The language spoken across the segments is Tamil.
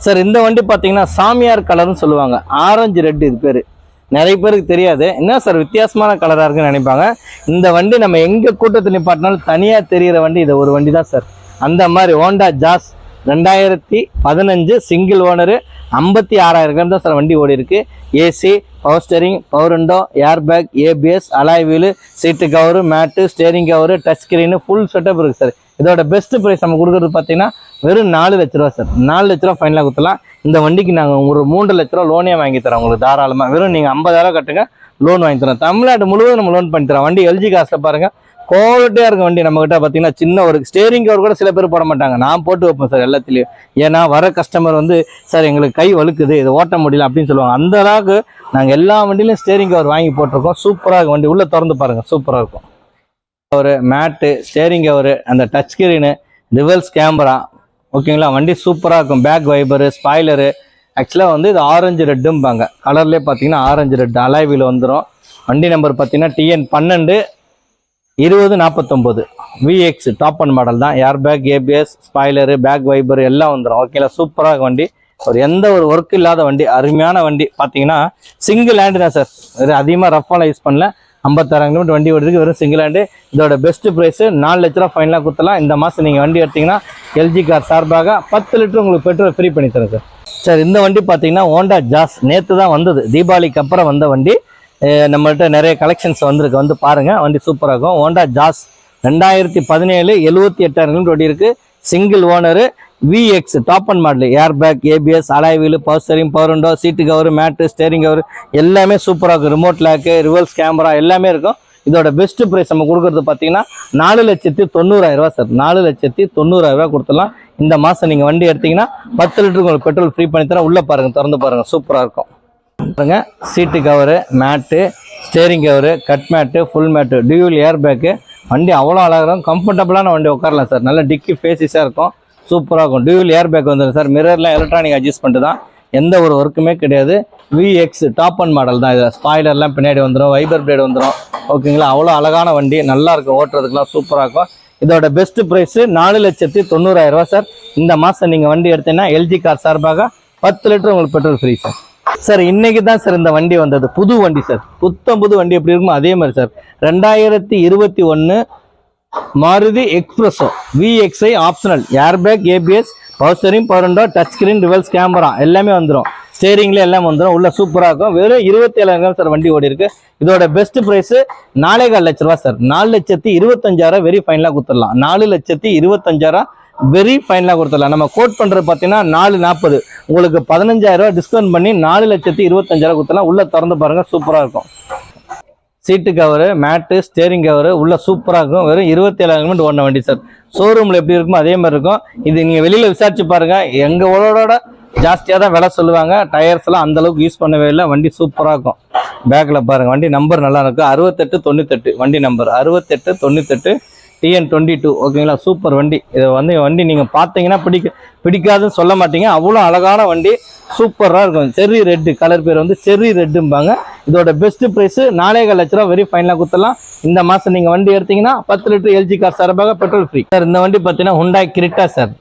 சார் இந்த வண்டி பார்த்தீங்கன்னா சாமியார் கலர்னு சொல்லுவாங்க, ஆரஞ்சு ரெட் இது பேர். நிறைய பேருக்கு தெரியாது, என்ன சார் வித்தியாசமான கலராக இருக்குன்னு நினைப்பாங்க. இந்த வண்டி நம்ம எங்கே கூட்டத்தில் நிப்பாட்டினாலும் தனியாக தெரிகிற வண்டி இது ஒரு வண்டி தான் சார். அந்த மாதிரி Honda Jazz 2015 single owner, 56,000 kilometre தான் சார் வண்டி ஓடி இருக்கு. AC, power steering, power window, air bag, ABS, alloy wheel, seat cover, mat, steering cover, touch screen, full setup இருக்குது சார். இதோட பெஸ்ட் ப்ரைஸ் நம்ம கொடுக்குறது பார்த்தீங்கன்னா வெறும் 4 லட்ச ரூபா சார். 4 லட்ச ரூபா ஃபைனலாக கொடுத்துலாம். இந்த வண்டிக்கு நாங்கள் ஒரு 3 லட்ச ரூபா லோனே வாங்கி தரோம் உங்களுக்கு தாராளமாக. வெறும் நீங்கள் 50,000 கட்டுங்க, லோன் வாங்கி தரோம். தமிழ்நாடு முழுவதும் நம்ம லோன் பண்ணி தரோம். வண்டி எல்ஜி காசில் பாருங்கள், குவாலிட்டியாக இருக்கும் வண்டி. நம்மகிட்ட பார்த்தீங்கன்னா சின்ன ஒரு ஸ்டேரிங் கவர் கூட சில பேர் போட மாட்டாங்க, நான் போட்டு வைப்பேன் சார் எல்லாத்துலேயும். ஏன்னா வர கஸ்டமர் வந்து சார் எங்களுக்கு கை வலுக்குது, இதை ஓட்ட முடியல அப்படின்னு சொல்லுவாங்க. அந்த அளவுக்கு நாங்கள் எல்லா வண்டியிலையும் ஸ்டேரிங் கவர் வாங்கி போட்டிருக்கோம். சூப்பராக இருக்கும் வண்டி, உள்ளே திறந்து பாருங்கள், சூப்பராக இருக்கும். ஒரு மேட்டு, ஸ்டேரிங் கவரு, அந்த டச் ஸ்கிரீனு, ரிவர்ஸ் கேமரா, ஓகேங்களா. வண்டி சூப்பராக இருக்கும். Back wiper, spoiler. ஆக்சுவலாக வந்து இது ஆரஞ்சு ரெட்டும்பாங்க, கலர்லேயே பார்த்தீங்கன்னா ஆரஞ்சு ரெட் அலாய் வீல் வந்துடும். வண்டி நம்பர் பார்த்தீங்கன்னா TN 12 2049 VX top and model தான். Air bag, ABS, spoiler, back wiper எல்லாம் வந்துடும். ஓகேங்களா, சூப்பராக வண்டி. எந்த ஒரு ஒர்க் இல்லாத வண்டி, அருமையான வண்டி. பார்த்தீங்கன்னா சிங்கிள் ஹேண்டு தான் சார், வெறும் அதிகமாக ரஃபாலாம் யூஸ் பண்ணல. 56,000 கிலோமீட்டர் வண்டி ஓடுறதுக்கு வெறும் சிங்கிள் ஹேண்டு. இதோட பெஸ்ட் ப்ரைஸு 4 லட்ச ரூபா ஃபைனலாக கொடுத்தலாம். இந்த மாதம் நீங்கள் வண்டி எடுத்தீங்கன்னா எல்ஜி கார் சார்பாக 10 லிட்டர் உங்களுக்கு பெட்ரோல் ஃப்ரீ பண்ணி தரேன் சார். சார் இந்த வண்டி பார்த்தீங்கன்னா ஹோண்டா ஜாஸ், நேற்று தான் வந்தது, தீபாவளிக்கு அப்புறம் வந்த வண்டி. நம்மள்கிட்ட நிறைய கலெக்ஷன்ஸ் வந்திருக்கு, வந்து பாருங்கள். வண்டி சூப்பராக இருக்கும். ஹோண்டா ஜாஸ் 2017 78,000 கிலோமீட்டர் ஓடி இருக்குது. Single owner, VX top and model, air bag, ABS, alloy wheel, power steering, power window, seat cover, mat, steering cover எல்லாமே சூப்பராக இருக்கும். ரிமோட் லாக்கு, ரிவர்ஸ் கேமரா எல்லாமே இருக்கும். இதோட பெஸ்ட் ப்ரைஸ் நம்ம கொடுக்குறது பார்த்தீங்கன்னா 4,90,000 சார். 4,90,000 கொடுத்துடலாம். இந்த மாதம் நீங்கள் வண்டி எடுத்தீங்கன்னா 10 லிட்டருக்கு உங்களுக்கு பெட்ரோல் ஃப்ரீ பண்ணி தரேன். உள்ளே பாருங்கள், திறந்து பாருங்கள், சூப்பராக இருக்கும். பாருங்க, seat cover, mat, steering cover, cut mat, full mat, dual air bag. வண்டி அவ்வளோ அழகாக இருக்கும், கம்ஃபர்டபுளான வண்டி, உட்காரலாம் சார். நல்ல டிக்கி ஃபேஸிஸாக இருக்கும், சூப்பராக இருக்கும். டியூல் ஏர் பேக் வந்துடும் சார். மிரர்லாம் எலக்ட்ரானிக் அட்ஜஸ்ட்மெண்ட் தான், எந்த ஒரு ஒர்க்குமே கிடையாது. VX டாப் அண்ட் மாடல் தான். இதில் ஸ்பாய்லர்லாம் பின்னாடி வந்துடும், வைபர் பிளேடு வந்துடும். ஓகேங்களா, அவ்வளோ அழகான வண்டி, நல்லா இருக்கும், ஓட்டுறதுக்குலாம் சூப்பராக இருக்கும். இதோட பெஸ்ட் ப்ரைஸு 4,90,000 சார். இந்த மாதம் நீங்கள் வண்டி எடுத்தீங்கன்னா எல்ஜி கார் சார்பாக 10 லிட்டர் உங்களுக்கு பெட்ரோல் ஃப்ரீ சார். சார் இன்னைக்கு தான் சார் இந்த வண்டி வந்தது, புது வண்டி சார். புது வண்டி எப்படி இருக்குமோ அதே மாதிரி sir. 2021 Maruti espresso VXI optional, ஏர் bag, ABS, power steering, power window, touch screen, reverse camera எல்லாமே வந்துடும். ஸ்டேரிங்ல எல்லாம் வந்துடும். உள்ள சூப்பராக இருக்கும். வெறும் 27,000 சார் வண்டி ஓடி இருக்கு. இதோட பெஸ்ட் ப்ரைஸ் 4,4 லட்ச ரூபா சார். 4,25,000 வெரி ஃபைனலாக கொடுத்துடலாம். 4,25,000 வெரி ஃபைனலாக கொடுத்துடலாம். நம்ம கோட் பண்ணுறது பார்த்தீங்கன்னா 4,40, உங்களுக்கு 15,000 டிஸ்கவுண்ட் பண்ணி 4,25,000 கொடுத்துடலாம். உள்ள திறந்து பாருங்க, சூப்பராக இருக்கும். சீட்டு கவரு, மேட்டு, ஸ்டேரிங் கவரு உள்ள சூப்பராக இருக்கும். வெறும் 27,000 கிலோமீட்டர் ஓடின வண்டி சார். ஷோரூமில் எப்படி இருக்குமோ அதே மாதிரி இருக்கும். இது நீங்கள் வெளியில் விசாரிச்சு பாருங்க, எங்களோட ஜாஸ்தியாக தான் விலை சொல்லுவாங்க. டயர்ஸ்லாம் அந்த அளவுக்கு யூஸ் பண்ணவே இல்லை. வண்டி சூப்பராக இருக்கும். பேக்கில் பாருங்கள், வண்டி நம்பர் நல்லா இருக்கும். 6898 வண்டி நம்பர் 6898 TN 22. ஓகேங்களா, சூப்பர் வண்டி. இதை வண்டி நீங்கள் பார்த்தீங்கன்னா பிடிக்காதுன்னு சொல்ல மாட்டீங்க, அவ்வளோ அழகான வண்டி, சூப்பராக இருக்கும். செர்ரி ரெட்டு கலர் பேர் வந்து செர்ரி ரெட்டும்பாங்க. இதோட பெஸ்ட் ப்ரைஸு 4,4 லட்ச ரூபா வெரி ஃபைனலாக கொடுத்துடலாம். இந்த மாதம் நீங்கள் வண்டி எடுத்தீங்கன்னா 10 லிட்டர் எல்ஜி கார் சார்பாக பெட்ரோல் ஃப்ரீ சார். இந்த வண்டி பார்த்தீங்கன்னா Hyundai Creta sir.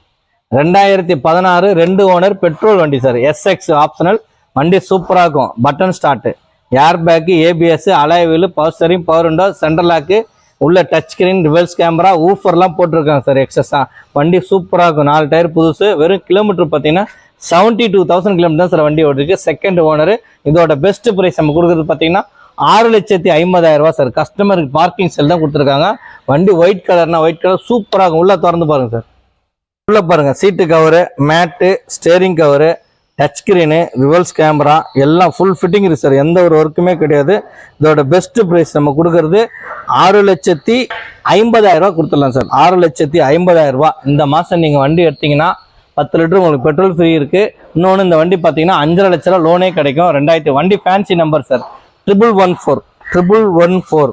2016 2 owner petrol வண்டி சார். SX ஆப்ஷனல் வண்டி, சூப்பராக இருக்கும். Button start, air bag, ABS, alloy wheel, power steering, power window, central lock, உள்ள டச் ஸ்கிரீன், ரிவர்ஸ் கேமரா, ஊஃபர்லாம் போட்டிருக்காங்க சார் எக்ஸஸா. வண்டி சூப்பராக இருக்கும். 4 டயர் புதுசு. வெறும் கிலோமீட்டர் பார்த்தீங்கன்னா 72,000 கிலோமீட்டர் தான் சார் வண்டி ஓடிருக்கு. Second owner. இதோட பெஸ்ட் ப்ரைஸ் நம்ம கொடுக்குறது பார்த்தீங்கன்னா 6,50,000 சார். கஸ்டமருக்கு பார்க்கிங் செல் தான் கொடுத்துருக்காங்க. வண்டி ஒயிட் கலர்னா ஒயிட் கலர் சூப்பராக இருக்கும். உள்ள திறந்து பாருங்க சார். உள்ள பாருங்க, seat cover, mat, steering cover, touch screen, reverse camera எல்லாம் ஃபுல் ஃபிட்டிங் இருக்கு சார். எந்த ஒரு ஒர்க்குமே கிடையாது. இதோட பெஸ்ட் ப்ரைஸ் நம்ம கொடுக்கறது 6,50,000 கொடுத்துடலாம் சார். 6,50,000. இந்த மாதம் நீங்கள் வண்டி எடுத்தீங்கன்னா 10 லிட்டர் உங்களுக்கு பெட்ரோல் ஃப்ரீ இருக்குது. இன்னொன்று இந்த வண்டி பார்த்தீங்கன்னா 5,5 லட்ச ரூபா லோனே கிடைக்கும். 2000 வண்டி ஃபேன்சி நம்பர் சார். 1114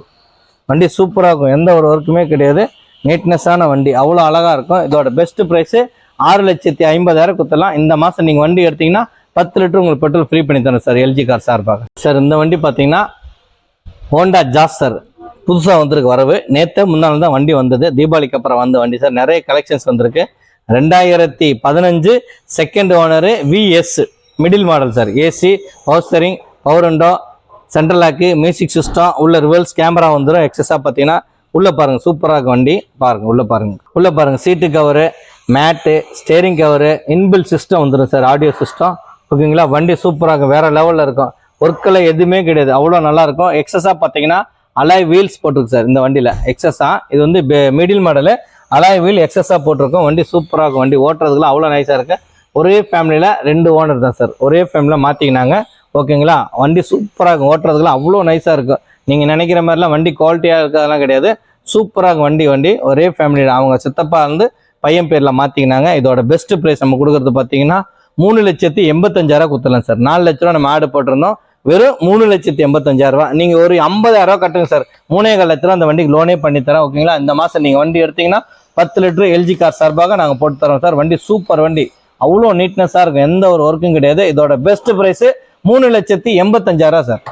வண்டி சூப்பராக இருக்கும். எந்த ஒரு ஒர்க்குமே கிடையாது. நீட்னஸான வண்டி, அவ்வளோ அழகாக இருக்கும். இதோட பெஸ்ட் ப்ரைஸு 6,50,000 கொடுத்துடலாம். இந்த மாதம் நீங்கள் வண்டி எடுத்தீங்கன்னா 10 லிட்டர் உங்களுக்கு பெட்ரோல் ஃப்ரீ பண்ணி தரேன் சார் எல்ஜி கார் சார்பாக சார். இந்த வண்டி பார்த்தீங்கன்னா ஹோண்டா ஜாஸ் சார். புதுசாக வந்திருக்கு வரவு. நேற்று முன்னாள் தான் வண்டி வந்தது, தீபாவளிக்கு அப்புறம் வந்த வண்டி சார். நிறைய கலெக்ஷன்ஸ் வந்திருக்கு. 2015 second owner VS middle model sir. AC, power steering, power window, central lock, music system, உள்ள ரிவர்ஸ் கேமரா வந்துடும். எக்ஸஸாக பார்த்தீங்கன்னா உள்ளே பாருங்கள், சூப்பராக இருக்கும் வண்டி. பாருங்கள் உள்ளே பாருங்கள் seat cover, mat, steering cover, இன்பில் system வந்துடும் சார், ஆடியோ சிஸ்டம். ஓகேங்களா, வண்டி சூப்பராக இருக்கும், வேறு லெவலில் இருக்கும். ஒர்க்கில் எதுவுமே கிடையாது, அவ்வளோ நல்லாயிருக்கும். எக்ஸஸாக பார்த்தீங்கன்னா அலாய் வீல்ஸ் போட்டிருக்கு சார் இந்த வண்டியில். எக்ஸஸாக இது வந்து மிடில் மாடலு, அலாய் வீல் எக்ஸஸாக போட்டிருக்கோம். வண்டி சூப்பராக இருக்கும், வண்டி ஓட்டுறதுக்குலாம் அவ்வளோ நைஸாக இருக்குது. ஒரே ஃபேமிலியில் 2 ஓனர் தான் சார், ஒரே ஃபேமிலியில் மாற்றிக்கினாங்க. ஓகேங்களா, வண்டி சூப்பராக இருக்கும், ஓட்டுறதுக்குலாம் அவ்வளோ நைஸாக இருக்கும். நீங்கள் நினைக்கிற மாதிரிலாம் வண்டி குவாலிட்டியாக இருக்கிறதெல்லாம் கிடையாது, சூப்பராக இருக்கும் வண்டி. ஒரே ஃபேமிலியில் அவங்க சித்தப்பா வந்து பையன் பேரில் மாற்றிக்கினாங்க. இதோட பெஸ்ட் ப்ரைஸ் நம்ம கொடுக்குறது பார்த்தீங்கன்னா 3,85,000 கொடுத்துடலாம் சார். 4 லட்ச ரூபா நம்ம ஆடு போட்டிருந்தோம், வெறும் 3,85,000. நீங்கள் ஒரு 50,000 கட்டுங்க சார், 3,4 லட்ச ரூபா அந்த வண்டிக்கு லோனே பண்ணித்தரேன். ஓகேங்களா, இந்த மாதம் நீங்கள் வண்டி எடுத்தீங்கன்னா 10 லிட்டரு எல்ஜி கார் சார்பாக நாங்கள் போட்டு தரோம் சார். வண்டி சூப்பர் வண்டி, அவ்வளோ நீட்னஸாக இருக்கும், எந்த ஒரு ஒர்க்கும் கிடையாது. இதோட பெஸ்ட் ப்ரைஸு 3,85,000 சார்.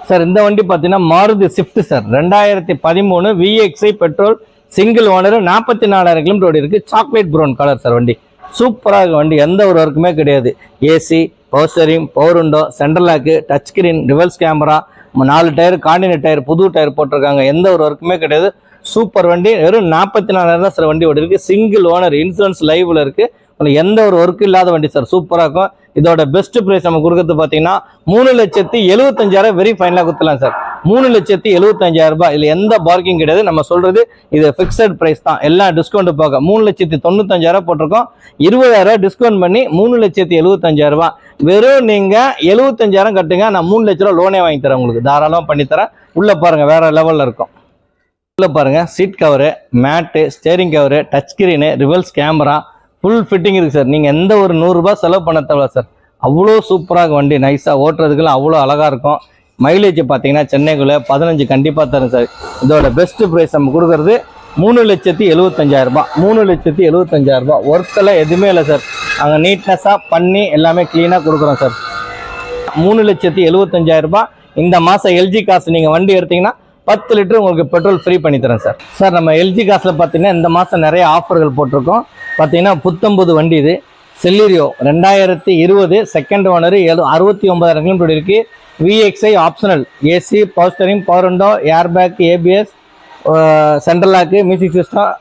சார் இந்த வண்டி பார்த்தீங்கன்னா Maruti Swift sir, 2013 VXI petrol, single owner, 44,000 kilometre ஓடி இருக்குது. Chocolate brown colour sir. வண்டி சூப்பராக இருக்கும், வண்டி எந்த ஒரு ஒர்க்குமே கிடையாது. AC, power steering, power window, central lock, touch screen, reverse camera, 4 tyre Continental tyre, புது டயர் போட்டிருக்காங்க, எந்த ஒரு ஒர்க்குமே கிடையாது. சூப்பர் வண்டி, வெறும் 44,000 தான் சார் வண்டி ஓடி இருக்குது. சிங்கிள் ஓனர், இன்சூரன்ஸ் லைவில் இருக்குது, உங்களுக்கு எந்த ஒரு ஒர்க்கு இல்லாத வண்டி சார், சூப்பராக இருக்கும். இதோட பெஸ்ட் ப்ரைஸ் நம்ம கொடுக்கறது பார்த்தீங்கன்னா 3,75,000 வெரி ஃபைனலாக கொடுத்துலாம் சார். 3,75,000 இதில் எந்த பார்க்கிங் கிடையாது. நம்ம சொல்றது இது ஃபிக்ஸட் ப்ரைஸ் தான், எல்லாம் டிஸ்கவுண்ட் போக 3,95,000 போட்டிருக்கோம். 20,000 டிஸ்கவுண்ட் பண்ணி 3,75,000. வெறும் நீங்கள் 75,000 கட்டுங்க, நான் 3 லட்ச ரூபா லோனே வாங்கி தரேன் உங்களுக்கு, தாராளமாக பண்ணித்தரேன். உள்ளே பாருங்கள் வேற லெவலில் இருக்கும். உள்ளே பாருங்கள் seat cover, mat, steering cover, touch screen, reverse camera, full fitting இருக்குது சார். நீங்கள் எந்த ஒரு 100 ரூபாய் செலவு பண்ண தேவை சார், அவ்வளோ சூப்பராக வண்டி, நைஸாக ஓட்டுறதுக்குலாம் அவ்வளோ அழகாக இருக்கும். மைலேஜ் பார்த்தீங்கன்னா சென்னைக்குள்ளே 15 கண்டிப்பாக தரும் சார். இதோட பெஸ்ட் ப்ரைஸ் நம்ம கொடுக்குறது 3,75,000. 3,75,000 ஒர்க்கெல்லாம் எதுவுமே இல்லை சார், நாங்கள் நீட்னஸாக பண்ணி எல்லாமே க்ளீனாக கொடுக்குறோம் சார். 3,75,000. இந்த மாதம் எல்ஜி காசு நீங்கள் வண்டி எடுத்தீங்கன்னா 10 லிட்டர் உங்களுக்கு பெட்ரோல் ஃப்ரீ பண்ணி தரேன் சார். சார் நம்ம எல்ஜி காசில் பார்த்தீங்கன்னா இந்த மாதம் நிறைய ஆஃபர்கள் போட்டிருக்கோம். பார்த்தீங்கன்னா புத்தம்பது வண்டி இது, செல்லிரியோ 2020 செகண்ட் ஓனர், 69,000 கிலோமீட்டர் இருக்குது. VXI optional, AC, power steering, power window, air bag, ABS, central lock, music system,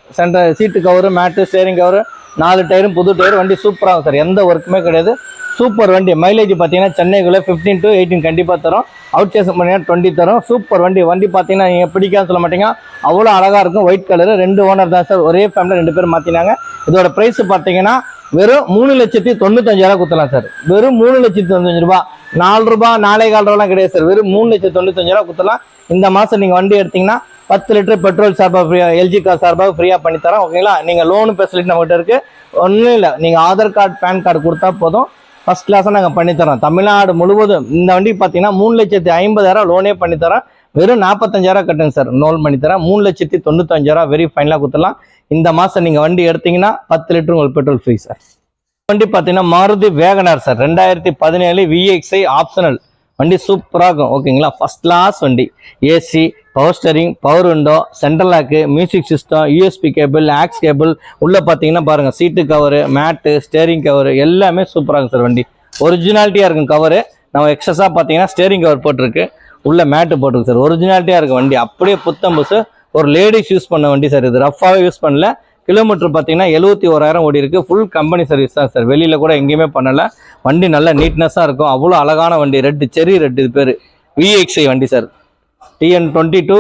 seat cover, mat, steering cover, 4 டயரும் புது டயர். வண்டி சூப்பராகும் சார், எந்த ஒர்க்குமே கிடையாது. சூப்பர் வண்டி. மைலேஜ் பார்த்தீங்கன்னா சென்னைக்குள்ளே 15 to 18 கண்டிப்பாக தரும். அவுட் ஸ்டேஷன் பண்ணிங்கன்னா 20 தரும். சூப்பர் வண்டி. வண்டி பார்த்தீங்கன்னா நீங்கள் பிடிக்காது சொல்ல மாட்டீங்க, அவ்வளோ அழகாக இருக்கும். ஒயிட் கலரு, 2 ஓனர் தான் சார், ஒரே ஃபேமிலியில் 2 பேர் மாற்றினாங்க. இதோட ப்ரைஸ் பார்த்தீங்கன்னா வெறும் 3,95,000 கொடுத்தலாம் சார். வெறும் 3,95,000. 4 ரூபாய் 4,4 ரூபாலாம் கிடையாது சார், வெறும் 3,95,000 கொடுத்தலாம். இந்த மாதம் நீங்கள் வண்டி எடுத்தீங்கன்னா 10 லிட்டர் பெட்ரோல் சார்பாக ஃப்ரீயாக, எல்ஜி கார் சார்பாக ஃப்ரீயாக பண்ணித்தரோம். ஓகேங்களா, நீங்கள் லோனு ஃபெசிலிட்டி நம்மகிட்ட இருக்குது, ஒன்றும் இல்லை. நீங்கள் ஆதார் கார்டு, பேன் கார்டு கொடுத்தா போதும், ஃபஸ்ட் கிளாஸாக நாங்கள் பண்ணித்தரோம். தமிழ்நாடு முழுவதும் இந்த வண்டி பார்த்தீங்கன்னா 3,50,000 லோனே பண்ணித்தரோம். வெறும் 45,000 கட்டுங்க சார், லோன் பண்ணித்தரேன். 3,95,000 வெரி ஃபைனலாக கொடுத்துடலாம். இந்த மாதம் நீங்கள் வண்டி எடுத்தீங்கன்னா 10 லிட்டர் உங்களுக்கு பெட்ரோல் ஃப்ரீ சார். வண்டி பார்த்தீங்கன்னா Maruti WagonR sir, 2017 VXI optional. வண்டி சூப்பராக இருக்கும். ஓகேங்களா, ஃபஸ்ட் கிளாஸ் வண்டி. AC, power steering, power window, central lock, music system, USB cable, aux cable. உள்ளே பார்த்தீங்கன்னா பாருங்கள் seat cover, mat, steering cover எல்லாமே சூப்பராக இருக்கும் சார். வண்டி ஒரிஜினாலிட்டியாக இருக்கும். கவரு நம்ம எக்ஸஸாக பார்த்தீங்கன்னா ஸ்டேரிங் கவர் போட்டிருக்கு, உள்ள மேட்டு போட்டிருக்கு சார். ஒரிஜினாலிட்டியாக இருக்கும் வண்டி, அப்படியே புத்தம் புதுசு. ஒரு லேடிஸ் யூஸ் பண்ண வண்டி சார், இது ரஃபாகவே யூஸ் பண்ணல. கிலோமீட்டர் பார்த்தீங்கன்னா 71,000 ஓடி இருக்குது. ஃபுல் கம்பெனி சர்வீஸ் தான் சார், வெளியில் கூட எங்கேயுமே பண்ணலை. வண்டி நல்லா நீட்னஸாக இருக்கும், அவ்வளோ அழகான வண்டி. ரெட்டு, செரி ரெட்டு, இது பேர் விஎக்ஸ்ஐ வண்டி சார். TN22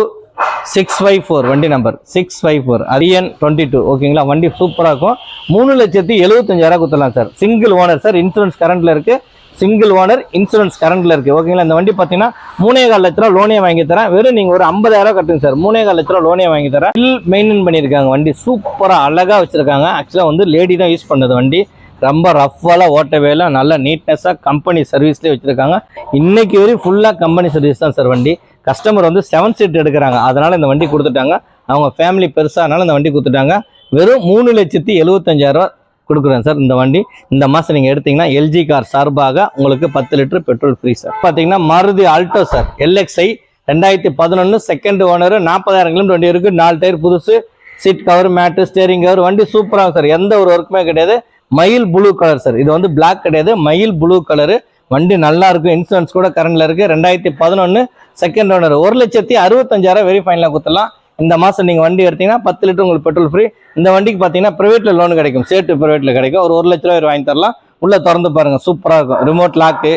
654 வண்டி நம்பர் 654 TN22. ஓகேங்களா, வண்டி சூப்பராக இருக்கும். 3,75,000 கொடுத்துடலாம் sir. Single owner sir, insurance கரண்டில் இருக்குது. சிங்கிள் ஓனர், இன்சூரன்ஸ் கரண்டில் இருக்குது. ஓகேங்களா, இந்த வண்டி பார்த்தீங்கன்னா 3,4 லட்ச ரூபா லோனே வாங்கி தரேன். வெறும் நீங்கள் ஒரு 50,000 கட்டுங்க சார், 3,4 லட்ச ரூபா லோனே வாங்கி தரேன். ஃபுல் மெயின்டைன் பண்ணியிருக்காங்க வண்டி, சூப்பராக அழகாக வச்சுருக்காங்க. ஆக்சுவலாக வந்து லேடி தான் யூஸ் பண்ணது வண்டி, ரொம்ப ரஃபாலாம் ஓட்டவே இல்லை, நல்ல நீட்னஸாக கம்பெனி சர்வீஸ்லேயே வச்சுருக்காங்க. இன்றைக்கி வரையும் ஃபுல்லாக கம்பெனி சர்வீஸ் தான் சார் வண்டி. கஸ்டமர் வந்து 7 சீட் எடுக்கிறாங்க, அதனால் இந்த வண்டி கொடுத்துட்டாங்க. அவங்க ஃபேமிலி பெருசானால இந்த வண்டி கொடுத்துட்டாங்க. வெறும் 3,75,000 கொடுக்குறேன் சார் இந்த வண்டி. இந்த மாதம் நீங்கள் எடுத்தீங்கன்னா எல்ஜி கார் சார்பாக உங்களுக்கு 10 லிட்டர் பெட்ரோல் ஃப்ரீ சார். பார்த்தீங்கன்னா Maruti Alto sir, LXI 2011 second owner, 40,000 kilometre வண்டி இருக்குது. 4 டயர் புதுசு, seat cover, mat, steering cover, வண்டி சூப்பராக சார். எந்த ஒரு ஒர்க்குமே கிடையாது. மயில் ப்ளூ கலர் சார். இது வந்து பிளாக் கிடையாது, மயில் ப்ளூ கலரு. வண்டி நல்லா இருக்கும். இன்சூரன்ஸ் கூட கரண்ட்ல இருக்கு. 2011 செகண்ட் ஓனர். 1,65,000 வெரி ஃபைனலாக கொடுத்துடலாம். இந்த மாதம் நீங்கள் வண்டி எடுத்தீங்கன்னா 10 லிட்டர் உங்களுக்கு பெட்ரோல் ஃப்ரீ. இந்த வண்டிக்கு பார்த்தீங்கன்னா ப்ரைவேட்டில் லோன் கிடைக்கும். சேட்டு ப்ரைவேட்டில் கிடைக்கும். ஒரு 1 லட்ச ரூபாய் வாங்கி தரலாம். உள்ளே திறந்து பாருங்க, சூப்பராக இருக்கும். ரிமோட் லாக்கு,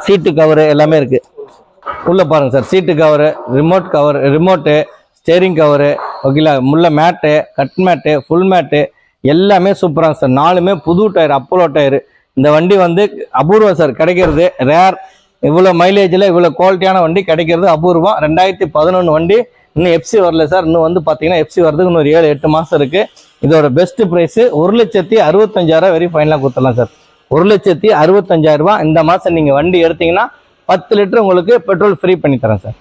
சீட்டு கவரு எல்லாமே இருக்கு. உள்ளே பாருங்க சார், சீட்டு cover, remote cover, remote, steering cover, ஓகேங்களா, முள்ள மேட்டு, கட் மேட்டு, ஃபுல் மேட்டு எல்லாமே சூப்பராக சார். 4மே புது டயர், அப்போலோ டயரு. இந்த வண்டி வந்து அபூர்வம் சார், கிடைக்கிறது ரேர். இவ்வளோ மைலேஜில் இவ்வளோ குவாலிட்டியான வண்டி கிடைக்கிறது அபூர்வம். 2011 வண்டி. இன்னும் எஃப்சி வரல சார். இன்னும் வந்து பார்த்தீங்கன்னா எஃப்சி வரதுக்கு இன்னொரு 7-8 மாதம் இருக்குது. இதோட பெஸ்ட் ப்ரைஸு 1,65,000 வெரி ஃபைனலாக கொடுத்துடலாம் சார். 1,65,000 இந்த மாதம் நீங்கள் வண்டி எடுத்தீங்கன்னா 10 லிட்டர் உங்களுக்கு பெட்ரோல் ஃப்ரீ பண்ணி தரேன் சார்.